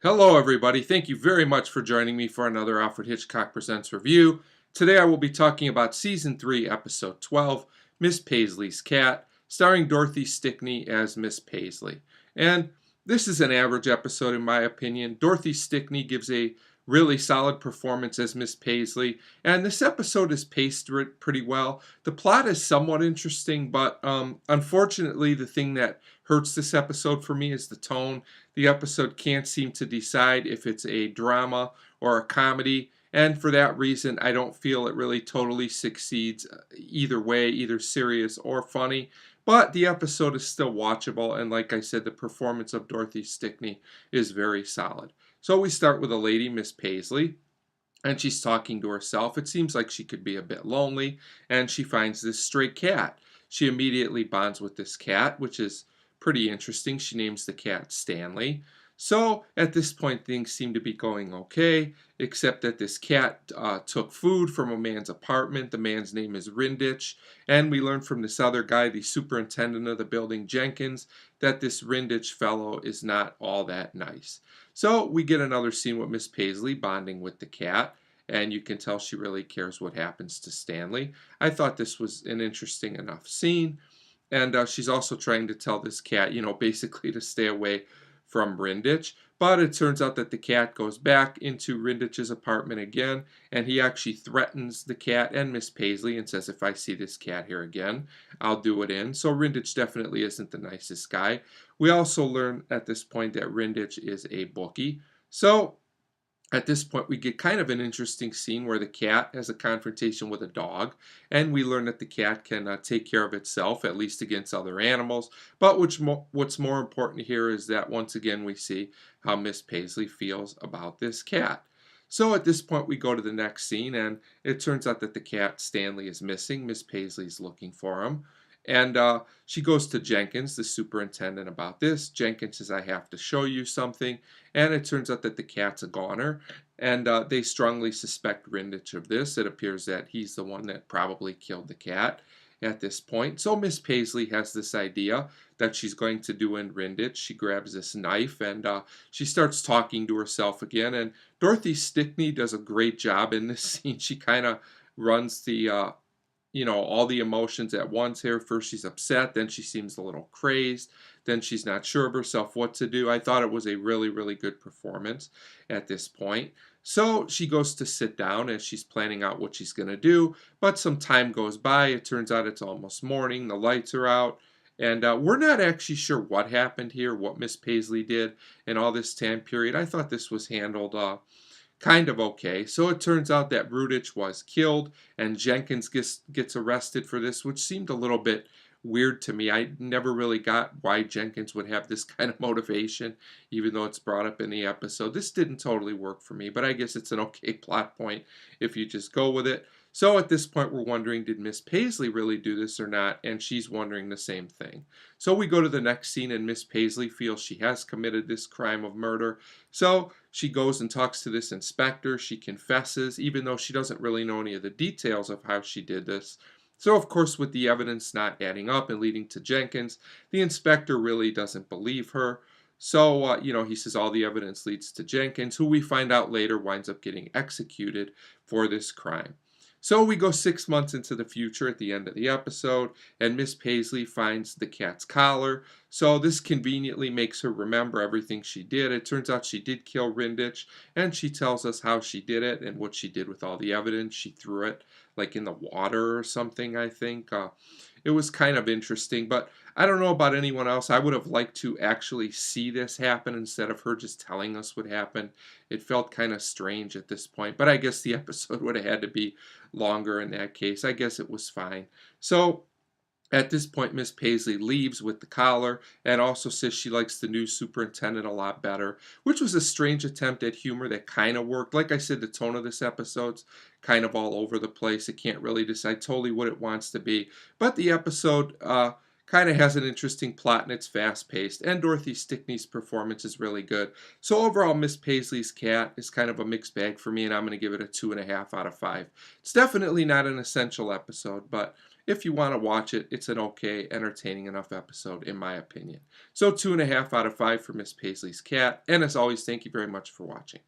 Hello, everybody. Thank you very much for joining me for another Alfred Hitchcock Presents review. Today I will be talking about Season 3, Episode 12, Miss Paisley's Cat, starring Dorothy Stickney as Miss Paisley. And this is an average episode in my opinion. Dorothy Stickney gives a really solid performance as Miss Paisley, and this episode is paced pretty well. The plot is somewhat interesting, but unfortunately the thing that hurts this episode for me is the tone. The episode can't seem to decide if it's a drama or a comedy, and for that reason, I don't feel it really totally succeeds either way, either serious or funny. But the episode is still watchable, and like I said, the performance of Dorothy Stickney is very solid. So we start with a lady, Miss Paisley, and she's talking to herself. It seems like she could be a bit lonely, and she finds this stray cat. She immediately bonds with this cat, which is pretty interesting. She names the cat Stanley. So at this point, things seem to be going okay, except that this cat took food from a man's apartment. The man's name is Rindich, and we learn from this other guy, the superintendent of the building, Jenkins, that this Rindich fellow is not all that nice. So we get another scene with Miss Paisley bonding with the cat, and you can tell she really cares what happens to Stanley. I thought this was an interesting enough scene. And she's also trying to tell this cat, basically to stay away from Rindich. But it turns out that the cat goes back into Rindich's apartment again, and he actually threatens the cat and Miss Paisley and says, if I see this cat here again, I'll do it in. So Rindich definitely isn't the nicest guy. We also learn at this point that Rindich is a bookie. So at this point, we get kind of an interesting scene where the cat has a confrontation with a dog, and we learn that the cat can take care of itself, at least against other animals. But what's more important here is that once again we see how Miss Paisley feels about this cat. So at this point, we go to the next scene, and it turns out that the cat Stanley is missing. Miss Paisley's looking for him. And she goes to Jenkins, the superintendent, about this. Jenkins says, I have to show you something. And it turns out that the cat's a goner. And they strongly suspect Rindich of this. It appears that he's the one that probably killed the cat at this point. So Miss Paisley has this idea that she's going to do in Rindich. She grabs this knife and she starts talking to herself again. And Dorothy Stickney does a great job in this scene. She kind of runs the all the emotions at once here. First she's upset, then she seems a little crazed, then she's not sure of herself what to do. I thought it was a really, really good performance at this point. So she goes to sit down as she's planning out what she's going to do, but some time goes by. It turns out it's almost morning, the lights are out, and we're not actually sure what happened here, what Miss Paisley did in all this time period. I thought this was handled kind of okay. So it turns out that Rindich was killed, and Jenkins gets arrested for this, which seemed a little bit weird to me. I never really got why Jenkins would have this kind of motivation, even though it's brought up in the episode. This didn't totally work for me, but I guess it's an okay plot point if you just go with it. So at this point, we're wondering, did Miss Paisley really do this or not? And she's wondering the same thing. So we go to the next scene, and Miss Paisley feels she has committed this crime of murder. So she goes and talks to this inspector. She confesses, even though she doesn't really know any of the details of how she did this. So, of course, with the evidence not adding up and leading to Jenkins, the inspector really doesn't believe her. So, he says all the evidence leads to Jenkins, who we find out later winds up getting executed for this crime. So we go 6 months into the future at the end of the episode, and Miss Paisley finds the cat's collar. So this conveniently makes her remember everything she did. It turns out she did kill Rindich, and she tells us how she did it and what she did with all the evidence. She threw it like in the water or something, I think. It was kind of interesting, but I don't know about anyone else. I would have liked to actually see this happen instead of her just telling us what happened. It felt kind of strange at this point, but I guess the episode would have had to be longer in that case. I guess it was fine. So at this point, Miss Paisley leaves with the collar and also says she likes the new superintendent a lot better, which was a strange attempt at humor that kind of worked. Like I said, the tone of this episode's kind of all over the place. It can't really decide totally what it wants to be. But the episode kind of has an interesting plot and it's fast-paced, and Dorothy Stickney's performance is really good. So overall, Miss Paisley's Cat is kind of a mixed bag for me, and I'm going to give it a 2.5 out of 5. It's definitely not an essential episode, but if you want to watch it, it's an okay, entertaining enough episode, in my opinion. So 2.5 out of 5 for Miss Paisley's Cat. And as always, thank you very much for watching.